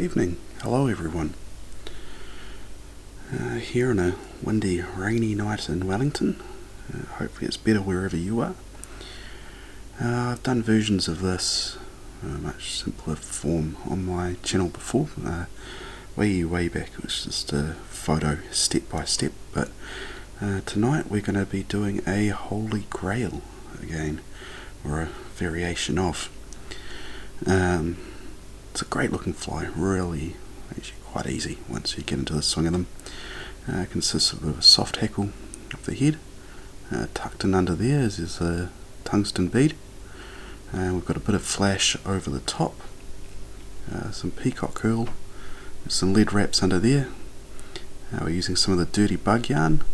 evening. Hello everyone. Here on a windy, rainy night in Wellington. Hopefully it's better wherever you are. I've done versions of this much simpler form on my channel before. Way back it was just a photo step by step, but tonight we're going to be doing a Holy Grail again, or a variation of. It's a great looking fly, really actually quite easy once you get into the swing of them. It consists of a soft hackle of the head. Tucked in under there is a Tungsten Bead. We've got a bit of flash over the top, some Peackock Herl, some lead wraps under there. We're using some of the dirty bug yarn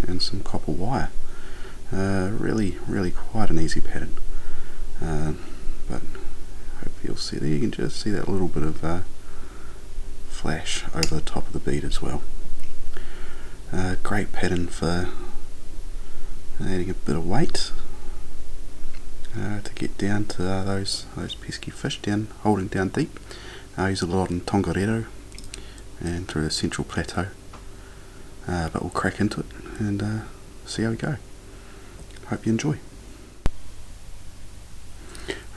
and some copper wire. Really quite an easy pattern, but hopefully you'll see there, you can just see that little bit of flash over the top of the bead as well. Great pattern for adding a bit of weight to get down to those pesky fish holding down deep. I use a lot in Tongariro and through the Central Plateau, but we'll crack into it and see how we go. Hope you enjoy.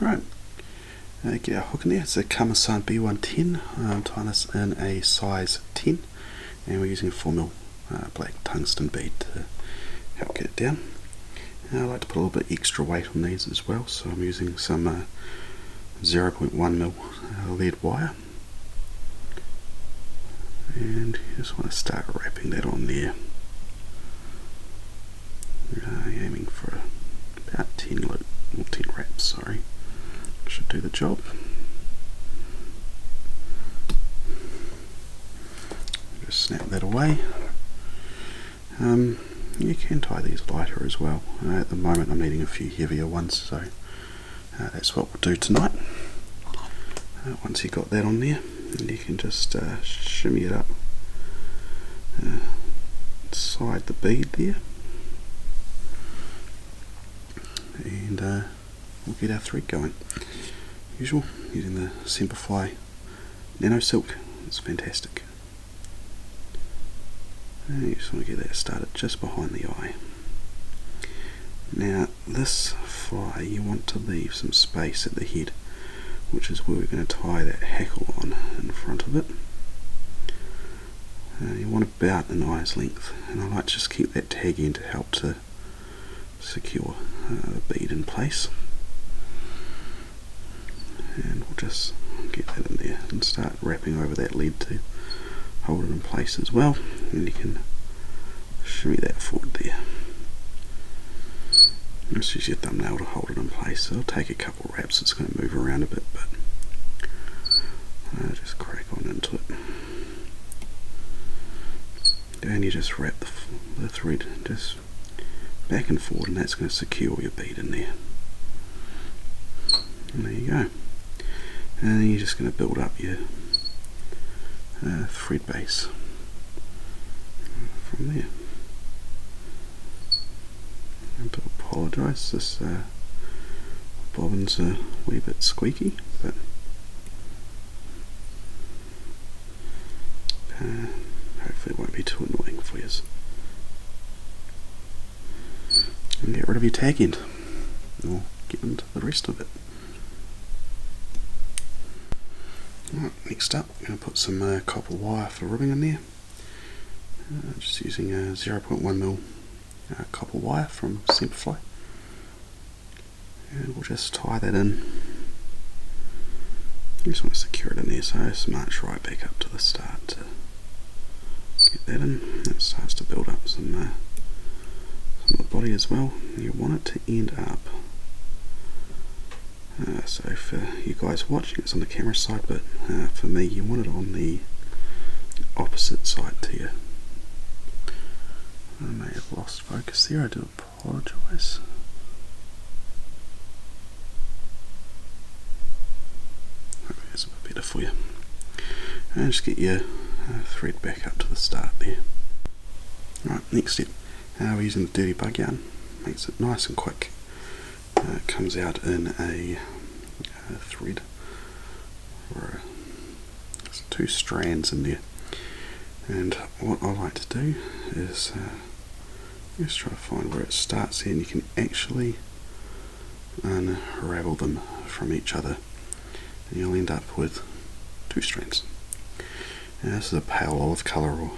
Alright, get our hook in there. It's a Kamasan B110. I'm tying this in a size 10 and we're using a 4mm black tungsten bead to help get it down. I like to put a little bit extra weight on these as well, so I'm using some 0.1mm lead wire, and you just want to start wrapping that on there. Aiming for about 10 wraps, sorry. Should do the job. Just snap that away. You can tie these lighter as well. At the moment I'm needing a few heavier ones, so that's what we'll do tonight. Once you got that on there, you can just shimmy it up inside the bead there, and we'll get our thread going. Usual, using the Semperfli Nano silk. It's fantastic. And you just want to get that started just behind the eye. Now this fly, you want to leave some space at the head, which is where we're going to tie that hackle on in front of it. You want about an eye's length, and I like to just keep that tag end to help to secure the bead in place. And we'll just get that in there and start wrapping over that lead to hold it in place as well, and you can shimmy that forward there. Just use your thumbnail to hold it in place. It'll take a couple wraps, it's going to move around a bit, but just crack on into it. And you just wrap the thread just back and forward, and that's going to secure your bead in there. And there you go. And then you're just going to build up your thread base from there. I do apologise, this bobbin's a wee bit squeaky, but hopefully it won't be too annoying for you. And get rid of your tag end, or get into the rest of it. Right, next up, I'm going to put some copper wire for ribbing in there. Just using a 0.1mm copper wire from Semperfli. And we'll just tie that in. You just want to secure it in there, so just march right back up to the start to get that in. It starts to build up some of the body as well. You want it to end up. So for you guys watching, it's on the camera side, but for me, you want it on the opposite side to you. I may have lost focus there, I do apologise. Hopefully that's a bit better for you. And just get your thread back up to the start there. Right, next step. We're using the dirty bug yarn. Makes it nice and quick. It comes out in a thread, or a 2 strands in there. And what I like to do is just try to find where it starts here, and you can actually unravel them from each other, and you'll end up with 2 strands. Now, this is a pale olive colour, or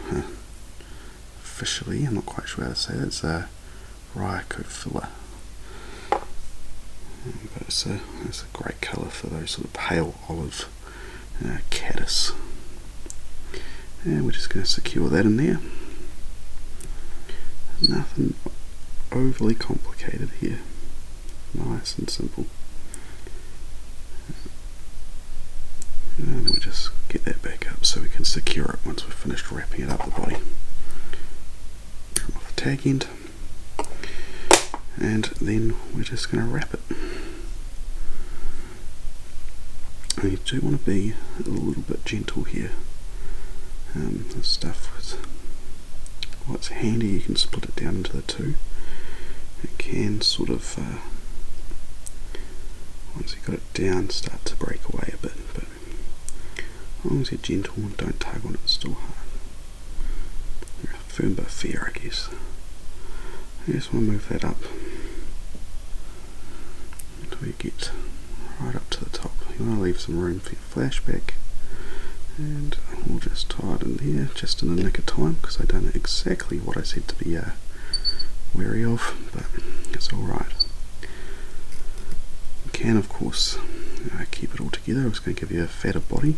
officially, I'm not quite sure how to say it, it's a Rhyacophila. But it's a great colour for those sort of pale olive caddis. And we're just going to secure that in there. Nothing overly complicated here. Nice and simple. And then we just get that back up so we can secure it once we've finished wrapping it up the body. Trim off the tag end. And then we're just going to wrap it. And you do want to be a little bit gentle here. This stuff with what's handy, you can split it down into the 2. It can sort of, once you've got it down, start to break away a bit, but as long as you're gentle and don't tug on it, it's still hard. You're firm but fair, I guess. I just want to move that up until you get right up to the top. You want to leave some room for your flashback, and we'll just tie it in there just in the nick of time, because I don't know exactly what I said to be wary of, but it's alright. You can of course keep it all together. It's going to give you a fatter body,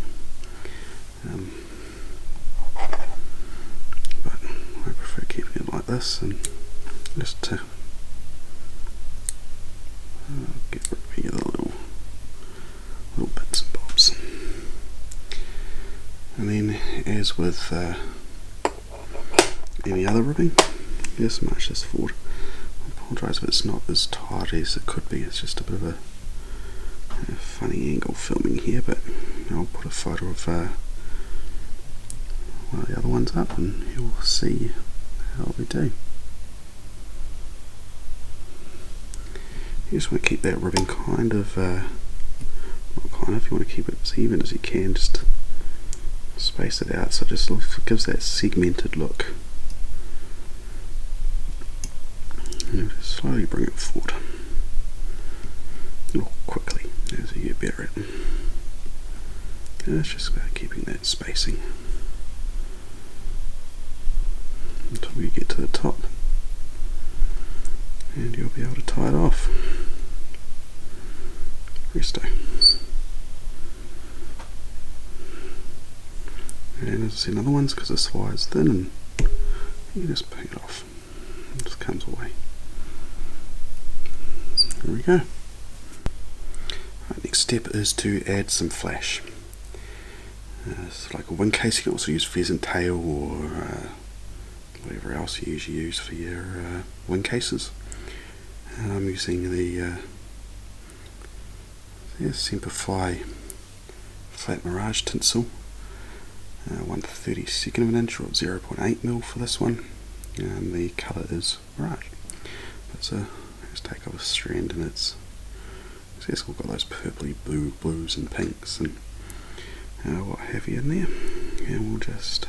but I prefer keeping it like this, and just to get rid of the little bits and bobs. And then, as with any other ribbing, just march this forward. I apologise if it's not as tight as it could be. It's just a bit of a funny angle filming here, but I'll put a photo of one of the other ones up and you'll see how we do. You just want to keep that ribbing kind of, not kind of, you want to keep it as even as you can, just space it out so it just gives that segmented look. And just slowly bring it forward, or quickly as you get better at it. And it's just about keeping that spacing until we get to the top, and you'll be able to tie it off. Presto. And as I see, another one's because this wire's thin, and you just ping it off. It just comes away. There we go. Right, next step is to add some flash. It's like a wing case. You can also use pheasant tail or whatever else you usually use for your wing cases. I'm using the Semperfli flat Mirage Tinsel, 1/32 of an inch, or 0.8mm for this one, and the colour is Mirage. Let's take off a strand, and it's all got those purpley blues and pinks and what have you in there, and we'll just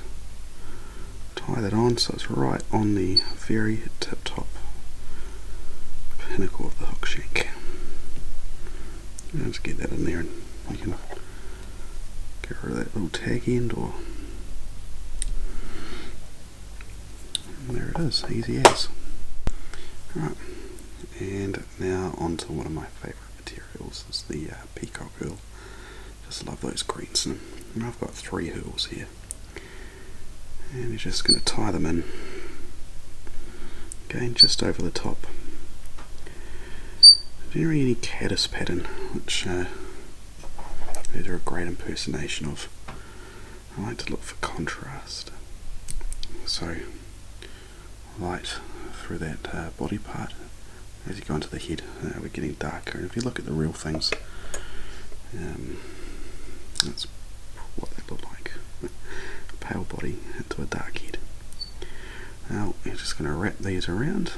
tie that on so it's right on the very tip top pinnacle of the hook shank. And just get that in there, and you can get rid of that little tag end, or there it is, easy as. Right, and now onto one of my favourite materials, is the Peackock Herl. Just love those greens, and I've got 3 herls here, and you're just going to tie them in again just over the top. Very any caddis pattern, which they're a great impersonation of. I like to look for contrast, so light through that body part. As you go into the head, we're getting darker, and if you look at the real things, that's what they look like. A pale body into a dark head. Now you're just going to wrap these around,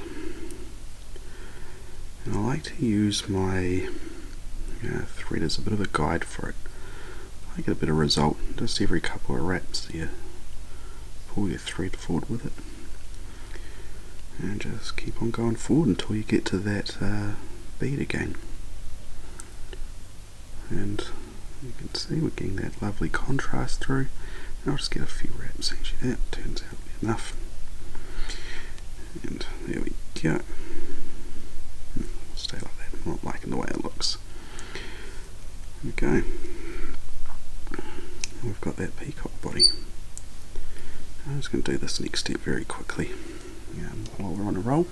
and I like to use my thread as a bit of a guide for it. I get a better result. Just every couple of wraps there, pull your thread forward with it, and just keep on going forward until you get to that bead again. And you can see we're getting that lovely contrast through. And I'll just get a few wraps. Actually, that turns out to be enough. And there we go. Stay like that. I'm not liking the way it looks. Okay. We've got that peacock body. I'm just going to do this next step very quickly. While we're on a roll,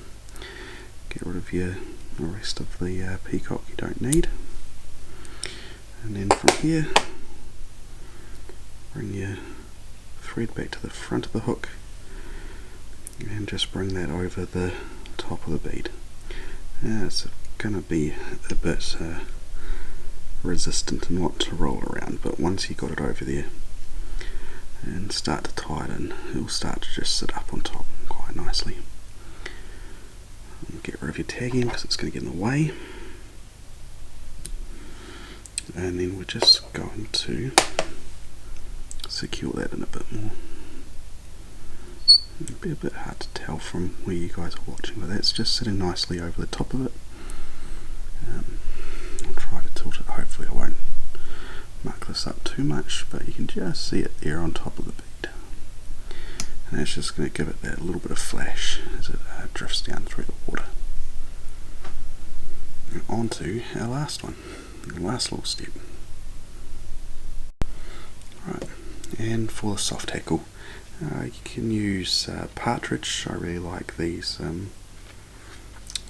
get rid of the rest of the peacock you don't need. And then from here, bring your thread back to the front of the hook and just bring that over the top of the bead. It's going to be a bit resistant and want to roll around, but once you got it over there and start to tie it in, it'll start to just sit up on top quite nicely. Get rid of your tagging because it's going to get in the way. And then we're just going to secure that in a bit more. It'll be a bit hard to tell from where you guys are watching, but that's just sitting nicely over the top of it. I'll try to tilt it, hopefully I won't muck this up too much, but you can just see it there on top of the bead. And that's just going to give it that little bit of flash as it drifts down through the water. And on to our last one. The last little step. Right, and for the soft hackle, you can use Partridge. I really like these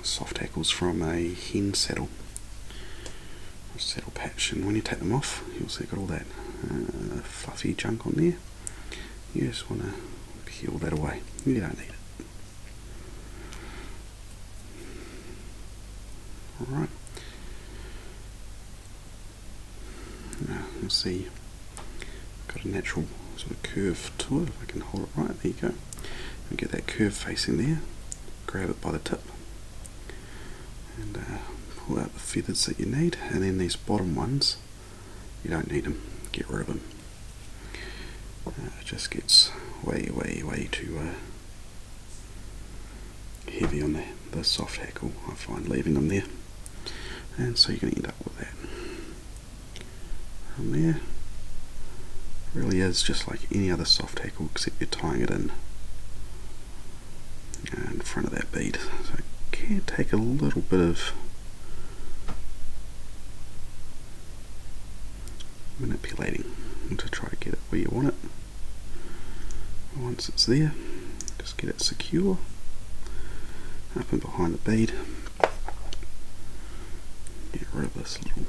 soft hackles from a hen saddle patch, and when you take them off, you'll see got all that fluffy junk on there. You just want to peel that away. You don't need it. Alright. Now you'll see got a natural sort of curve to it. If I can hold it right, there you go. And get that curve facing there. Grab it by the tip and pull out the feathers that you need. And then these bottom ones, you don't need them. Get rid of them. It just gets way too heavy on the soft hackle. I find leaving them there, and so you're going to end up with that. From there, really is just like any other soft hackle, except you're tying it in front of that bead. So it can take a little bit of manipulating to try to get it where you want it. Once it's there, just get it secure up and behind the bead. Get rid of this little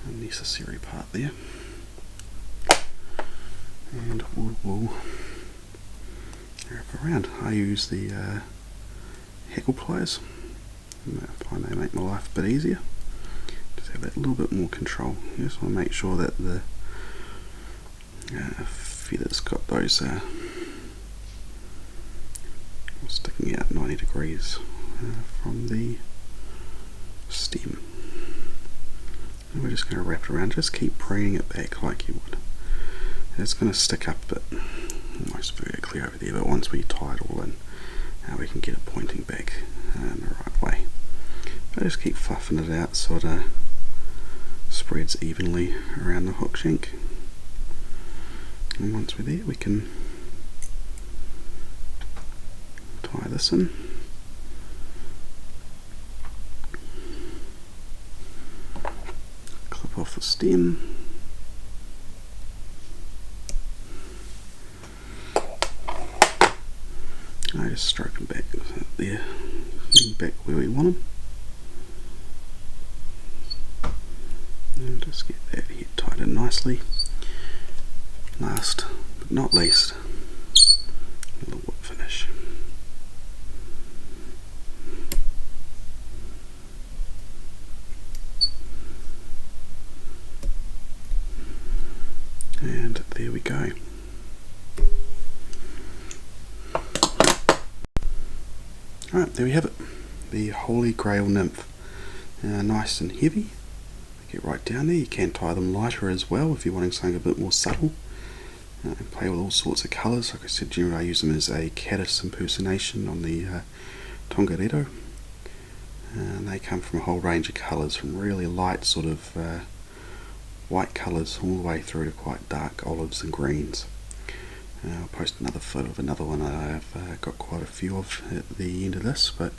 unnecessary part there, and we'll wrap around. I use the hackle pliers. I find they make my life a bit easier. Just have that little bit more control. You just want to make sure that the feathers got those sticking out 90 degrees from the stem. And we're just going to wrap it around. Just keep preening it back like you would. It's going to stick up a bit, almost vertically over there, but once we tie it all in, we can get it pointing back in the right way. But just keep fluffing it out so it spreads evenly around the hook shank. And once we're there, we can tie this in. Clip off the stem. I just stroke them back there, back where we want them. And just get that head tied in nicely. Last but not least, the whip finish. And there we go. Alright, there we have it. The Holy Grail Nymph. nice and heavy. Get right down there. You can tie them lighter as well if you're wanting something a bit more subtle. And play with all sorts of colours. Like I said, generally I use them as a caddis impersonation on the Tongariro. And they come from a whole range of colours, from really light sort of white colours all the way through to quite dark olives and greens. I'll post another photo of another one I've got quite a few of at the end of this, but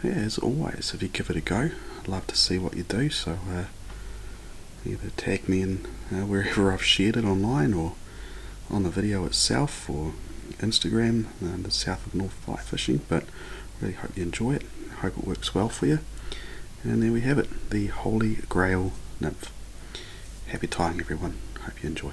yeah, as always, if you give it a go, I'd love to see what you do, so either tag me in wherever I've shared it online, or on the video itself, or Instagram, the South of North Fly Fishing. But really hope you enjoy it, hope it works well for you. And there we have it, the Holy Grail Nymph. Happy tying everyone, hope you enjoy.